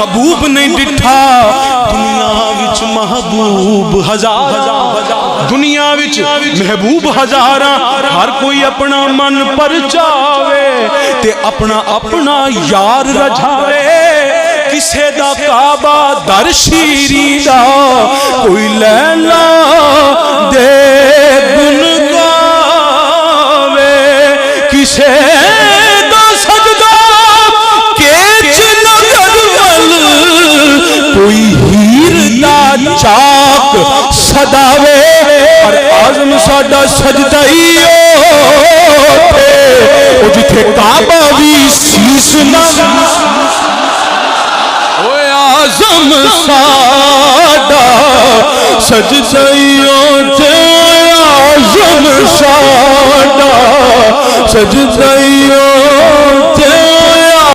महबूब नहीं डिठा दुनिया विच महबूब हजार दुनिया विच महबूब हजारा हर कोई अपना मन परचावे ते अपना अपना यार रझावे किसे दा काबा दर शीरी दा कोई लैला दे गुन गावे किसे दा सजदा केच नगर वल कोई हीर दा चाक सदावे और आज़म साडा सजदा ही ओ जिथे काबा भी शीश ना आज़म साडा सजदा ही आज़म साडा सजदा ही